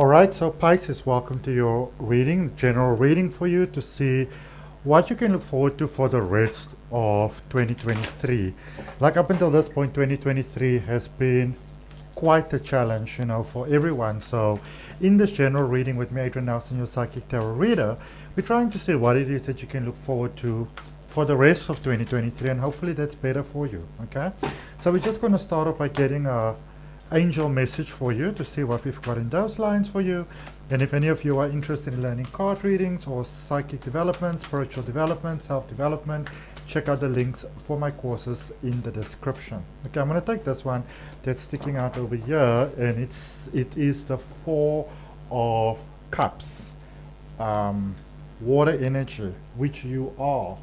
Alright, so Pisces, welcome to your reading, general reading for you to see what you can look forward to for the rest of 2023. Like up until this point, 2023 has been quite a challenge, for everyone. So in this general reading with me, Adrian Nelson, your psychic tarot reader, we're trying to see what it is that you can look forward to for the rest of 2023, and hopefully that's better for you, okay? So we're just going to start off by getting a angel message for you to see what we've got in those lines for you. And if any of you are interested in learning card readings or psychic development, spiritual development, self-development, check out the links for my courses in the description. Okay, I'm going to take this one that's sticking out over here, and it is the Four of Cups, water energy, which you are.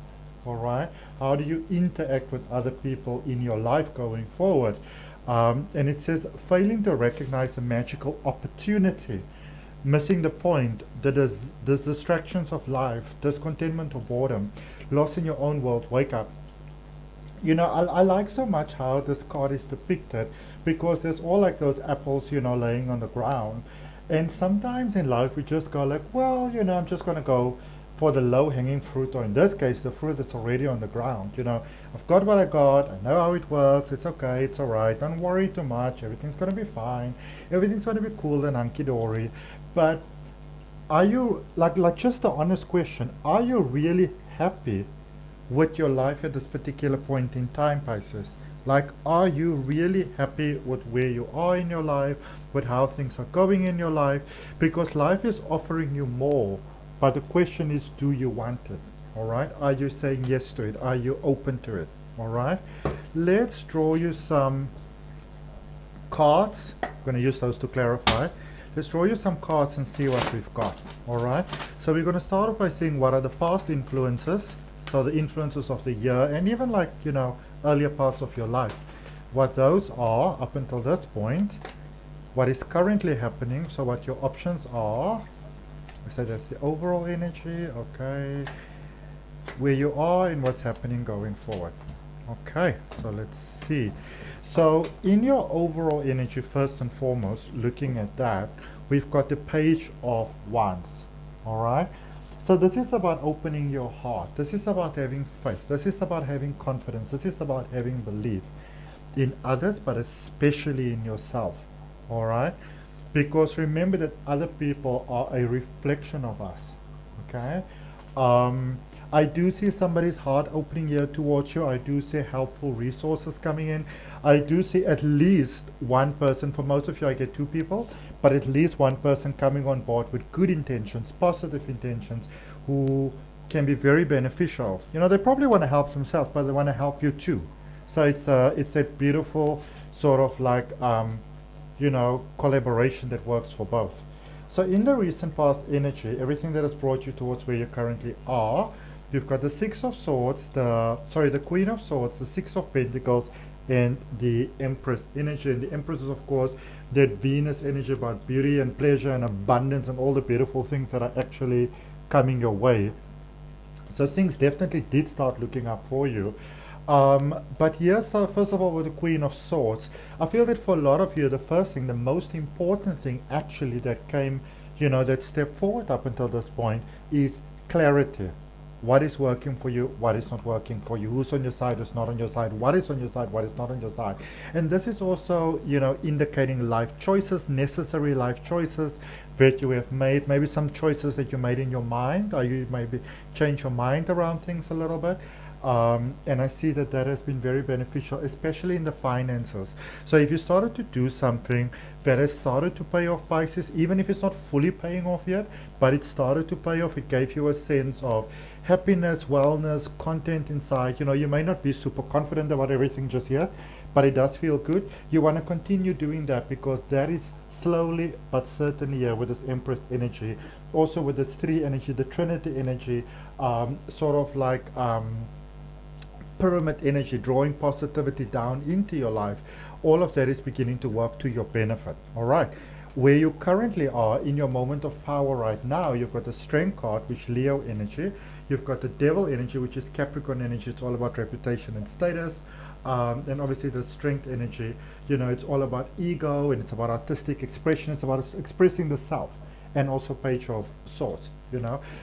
All right, how do you interact with other people in your life going forward? And it says, failing to recognize the magical opportunity, missing the point, the distractions of life, discontentment or boredom, lost in your own world, wake up. I like so much how this card is depicted, because there's all like those apples, laying on the ground. And sometimes in life we just go like, well, I'm just going to go for the low-hanging fruit, or in this case, the fruit that's already on the ground. I've got what I got, I know how it works, it's okay, it's alright, don't worry too much, everything's going to be fine, everything's going to be cool and hunky-dory. But are you, like just the honest question, are you really happy with your life at this particular point in time, Pisces? Like, are you really happy with where you are in your life, with how things are going in your life? Because life is offering you more. But the question is, do you want it? All right? Are you saying yes to it? Are you open to it? All right? Let's draw you some cards. I'm going to use those to clarify. Let's draw you some cards and see what we've got. All right? So we're going to start off by seeing what are the past influences. So the influences of the year, and even like, earlier parts of your life. What those are up until this point. What is currently happening. So what your options are. So that's the overall energy, okay, where you are and what's happening going forward. Okay, so let's see. So in your overall energy, first and foremost, looking at that, we've got the Page of Wands, all right? So this is about opening your heart. This is about having faith. This is about having confidence. This is about having belief in others, but especially in yourself, all right? Because remember that other people are a reflection of us, okay? I do see somebody's heart opening here towards you. I do see helpful resources coming in. I do see at least one person. For most of you, I get two people, but at least one person coming on board with good intentions, positive intentions, who can be very beneficial. They probably want to help themselves, but they want to help you too. So it's that beautiful sort of like, collaboration that works for both. So in the recent past energy, everything that has brought you towards where you currently are, you've got the Six of Swords, the Queen of Swords, the Six of Pentacles, and the Empress energy. And the Empress is, of course, that Venus energy about beauty and pleasure and abundance and all the beautiful things that are actually coming your way. So things definitely did start looking up for you. But yes, first of all, with the Queen of Swords, I feel that for a lot of you, the first thing, the most important thing actually that came, that step forward up until this point is clarity. What is working for you, what is not working for you, who's on your side, who's not on your side, what is on your side, what is not on your side. And this is also, indicating life choices, necessary life choices that you have made, maybe some choices that you made in your mind, or you maybe change your mind around things a little bit. And I see that has been very beneficial, especially in the finances. So if you started to do something that has started to pay off, Pisces, even if it's not fully paying off yet, but it started to pay off, it gave you a sense of happiness, wellness, content inside. You may not be super confident about everything just yet, but it does feel good. You want to continue doing that, because that is slowly but certainly here with this Empress energy, also with this Three energy, the Trinity energy, sort of like pyramid energy, drawing positivity down into your life. All of that is beginning to work to your benefit. All right, where you currently are in your moment of power right now, you've got the Strength card, which Leo energy. You've got the Devil energy, which is Capricorn energy. It's all about reputation and status. and obviously the strength energy, it's all about ego, and it's about artistic expression. It's about expressing the self, and also Page of Swords.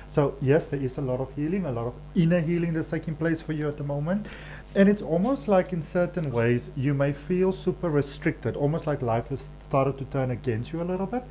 So yes, there is a lot of healing, a lot of inner healing that's taking place for you at the moment. And it's almost like in certain ways you may feel super restricted, almost like life has started to turn against you a little bit,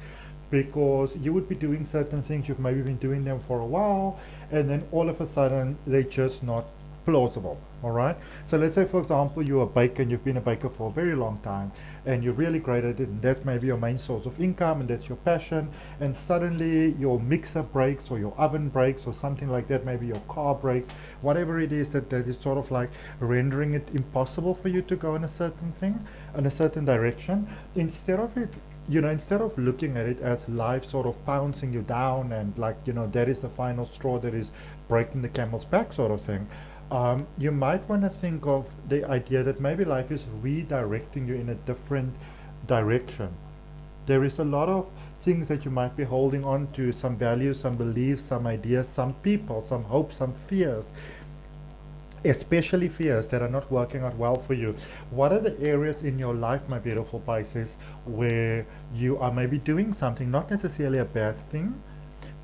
because you would be doing certain things, you've maybe been doing them for a while, and then all of a sudden they're just not plausible. All right. So let's say, for example, you're a baker and you've been a baker for a very long time, and you're really great at it, and that's maybe your main source of income, and that's your passion. And suddenly your mixer breaks, or your oven breaks, or something like that. Maybe your car breaks. Whatever it is that is sort of like rendering it impossible for you to go in a certain thing, in a certain direction. Instead of looking at it as life sort of pouncing you down, and like, that is the final straw that is breaking the camel's back, sort of thing. You might want to think of the idea that maybe life is redirecting you in a different direction. There is a lot of things that you might be holding on to, some values, some beliefs, some ideas, some people, some hopes, some fears, especially fears that are not working out well for you. What are the areas in your life, my beautiful Pisces, where you are maybe doing something, not necessarily a bad thing,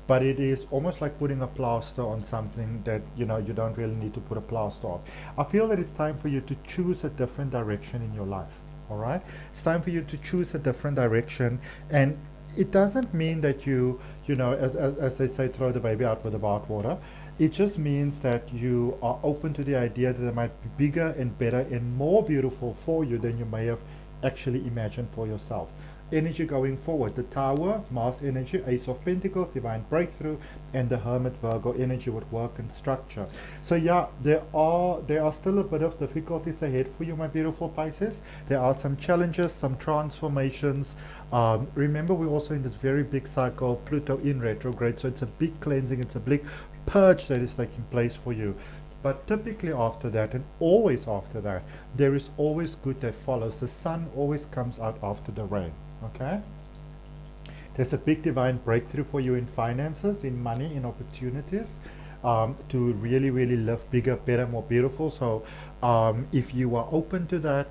but it is almost like putting a plaster on something that you don't really need to put a plaster on. I feel that it's time for you to choose a different direction in your life. All right, it's time for you to choose a different direction, and it doesn't mean that as they say, throw the baby out with the bathwater. It just means that you are open to the idea that it might be bigger and better and more beautiful for you than you may have actually imagined for yourself. Energy going forward, the Tower, Mars energy, Ace of Pentacles, divine breakthrough, and the Hermit, Virgo energy with work and structure. So yeah, there are still a bit of difficulties ahead for you, my beautiful Pisces. There are some challenges, some transformations. Remember, we're also in this very big cycle, Pluto in retrograde, so it's a big cleansing, it's a big purge that is taking place for you. But typically after that, and always after that, there is always good that follows. The sun always comes out after the rain. Okay? There's a big divine breakthrough for you in finances, in money, in opportunities, to really, really live bigger, better, more beautiful. So if you are open to that,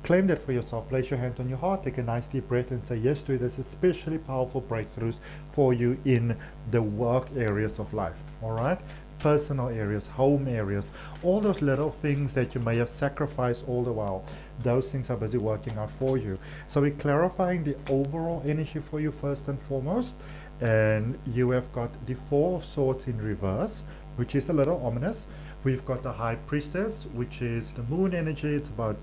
claim that for yourself. Place your hand on your heart, take a nice deep breath, and say yes to it. There's especially powerful breakthroughs for you in the work areas of life. All right? Personal areas, home areas, all those little things that you may have sacrificed all the while, those things are busy working out for you. So we're clarifying the overall energy for you first and foremost, and you have got the Four of Swords in reverse, which is a little ominous. We've got the High Priestess, which is the moon energy. It's about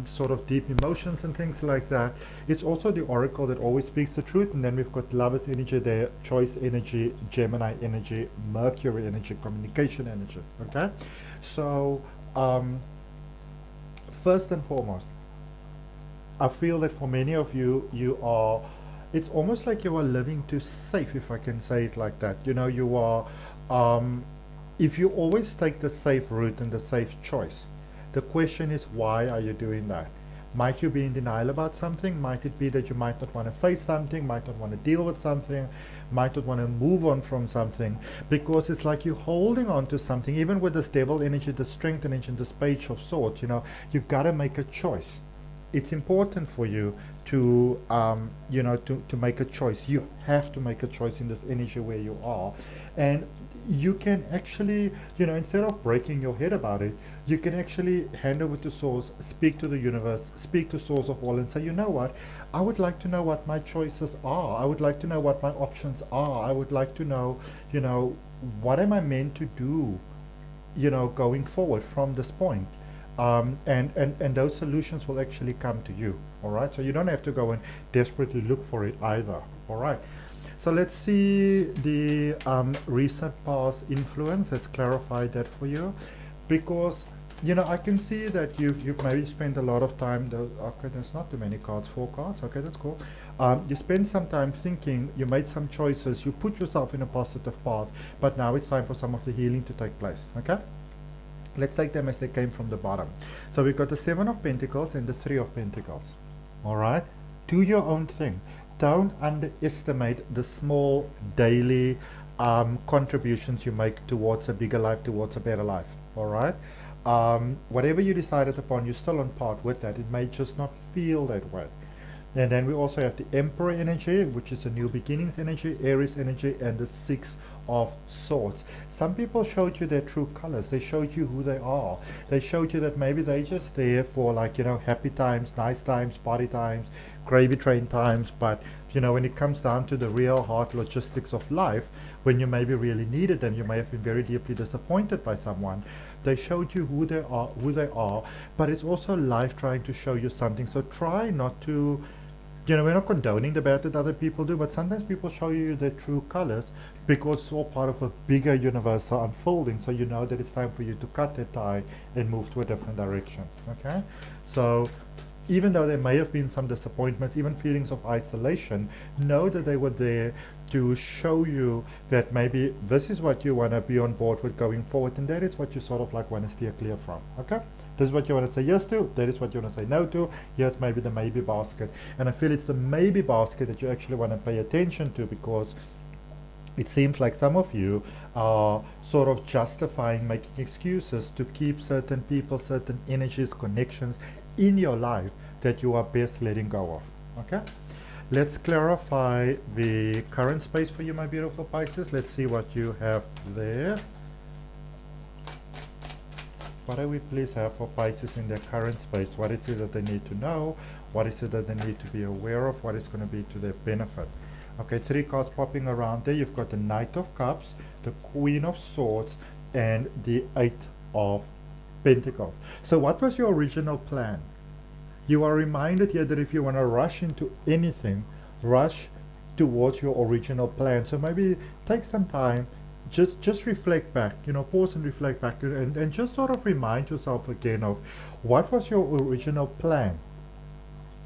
sort of deep emotions and things like that. It's also the Oracle that always speaks the truth. And then we've got Lovers energy there, Choice energy, Gemini energy, Mercury energy, communication energy. Okay? So first and foremost, I feel that for many of you, it's almost like you are living too safe, if I can say it like that. You are... if you always take the safe route and the safe choice, the question is, why are you doing that? Might you be in denial about something? Might it be that you might not want to face something, might not want to deal with something, might not want to move on from something? Because it's like you're holding on to something. Even with this Devil energy, the Strength energy, and this Page of Swords, you got to make a choice. It's important for you to make a choice. You have to make a choice in this energy where you are. And you can actually, instead of breaking your head about it, you can actually hand over to Source, speak to the universe, speak to Source of all, and say, you know what, I would like to know what my choices are. I would like to know what my options are. I would like to know, what am I meant to do, going forward from this point. And those solutions will actually come to you. All right, so you don't have to go and desperately look for it either. All right. So let's see the recent past influence. Let's clarify that for you, because I can see that you've maybe spent a lot of time. Okay, there's not too many cards. 4 cards. Okay, that's cool. You spend some time thinking. You made some choices. You put yourself in a positive path. But now it's time for some of the healing to take place. Okay. Let's take them as they came from the bottom. So we've got the 7 of Pentacles and the 3 of Pentacles. All right. Do your own thing. Don't underestimate the small daily contributions you make towards a bigger life, towards a better life. All right. whatever you decided upon, you're still on part with that. It may just not feel that way. And then we also have the Emperor energy, which is a new beginnings energy, Aries energy, and the Six of Swords. Some people showed you their true colors. They showed you who they are. They showed you that maybe they're just there for, like, happy times, nice times, party times, gravy train times. But, when it comes down to the real hard logistics of life, when you maybe really needed them, you may have been very deeply disappointed by someone. They showed you who they are, but it's also life trying to show you something. So try not to, we're not condoning the bad that other people do, but sometimes people show you their true colors because it's all part of a bigger universal unfolding. So you know that it's time for you to cut that tie and move to a different direction. Okay? So even though there may have been some disappointments, even feelings of isolation, know that they were there to show you that maybe this is what you want to be on board with going forward, and that is what you sort of like want to steer clear from. Okay? This is what you want to say yes to, that is what you want to say no to. Here's maybe the maybe basket. And I feel it's the maybe basket that you actually want to pay attention to, because it seems like some of you are sort of justifying, making excuses to keep certain people, certain energies, connections in your life that you are best letting go of. Okay? Let's clarify the current space for you, my beautiful Pisces. Let's see what you have there. What do we please have for Pisces in their current space? What is it that they need to know? What is it that they need to be aware of? What is going to be to their benefit? Okay, 3 cards popping around there. You've got the Knight of Cups, the Queen of Swords, and the 8 of Pentacles. So what was your original plan? You are reminded here that if you want to rush into anything, rush towards your original plan. So maybe take some time, just reflect back, pause and reflect back, and just sort of remind yourself again of what was your original plan.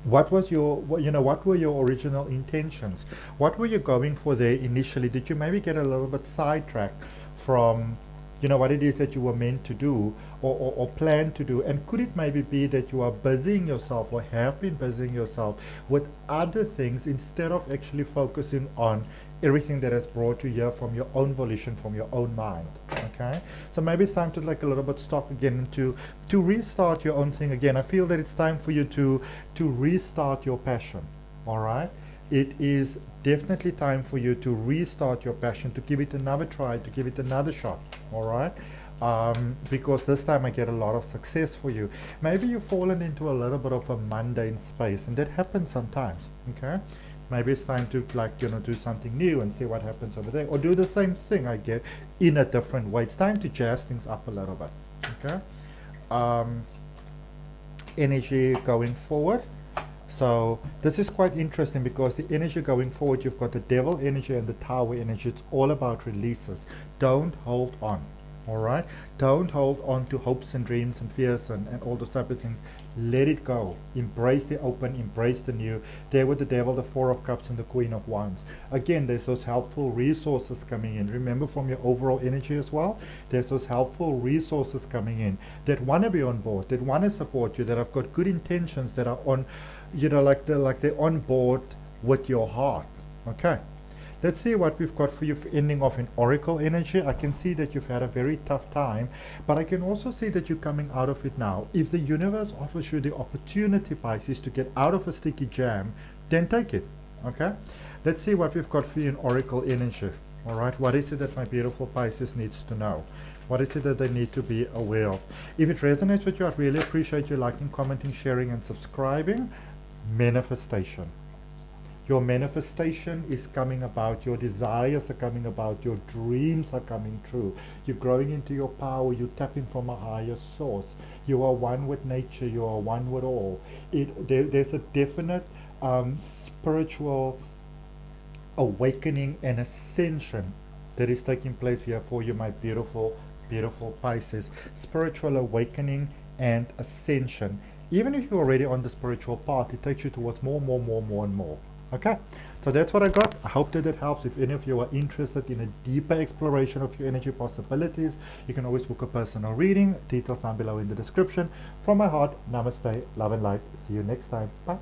What was what were your original intentions? What were you going for there initially? Did you maybe get a little bit sidetracked from what it is that you were meant to do or plan to do? And could it maybe be that you are busying yourself or have been busying yourself with other things instead of actually focusing on everything that has brought you here from your own volition, from your own mind? Okay, so maybe it's time to like a little bit stop again and to restart your own thing again. I feel that it's time for you to restart your passion. All right, it is definitely time for you to restart your passion, to give it another try, to give it another shot. All right, because this time I get a lot of success for you. Maybe you've fallen into a little bit of a mundane space, and that happens sometimes. Okay, maybe it's time to do something new and see what happens over there, or do the same thing I get in a different way. It's time to jazz things up a little bit. Okay, energy going forward. So this is quite interesting because the energy going forward, you've got the Devil energy and the Tower energy. It's all about releases. Don't hold on. All right, don't hold on to hopes and dreams and fears and all those type of things. Let it go. Embrace the open, embrace the new. There with the Devil, the 4 of Cups, and the Queen of Wands. Again, there's those helpful resources coming in. Remember, from your overall energy as well, there's those helpful resources coming in that want to be on board, that want to support you, that have got good intentions, that are on, they're on board with your heart. Okay. Let's see what we've got for you for ending off in Oracle energy. I can see that you've had a very tough time, but I can also see that you're coming out of it now. If the universe offers you the opportunity, Pisces, to get out of a sticky jam, then take it. Okay? Let's see what we've got for you in Oracle energy. All right? What is it that my beautiful Pisces needs to know? What is it that they need to be aware of? If it resonates with you, I'd really appreciate you liking, commenting, sharing, and subscribing. Manifestation. Your manifestation is coming about, your desires are coming about, your dreams are coming true. You're growing into your power, you're tapping from a higher source. You are one with nature, you are one with all. There's a definite spiritual awakening and ascension that is taking place here for you, my beautiful, beautiful Pisces. Spiritual awakening and ascension. Even if you're already on the spiritual path, it takes you towards more and more. Okay, so that's what I got. I hope that it helps. If any of you are interested in a deeper exploration of your energy possibilities, you can always book a personal reading. Details down below in the description. From my heart, namaste, love and light. See you next time. Bye.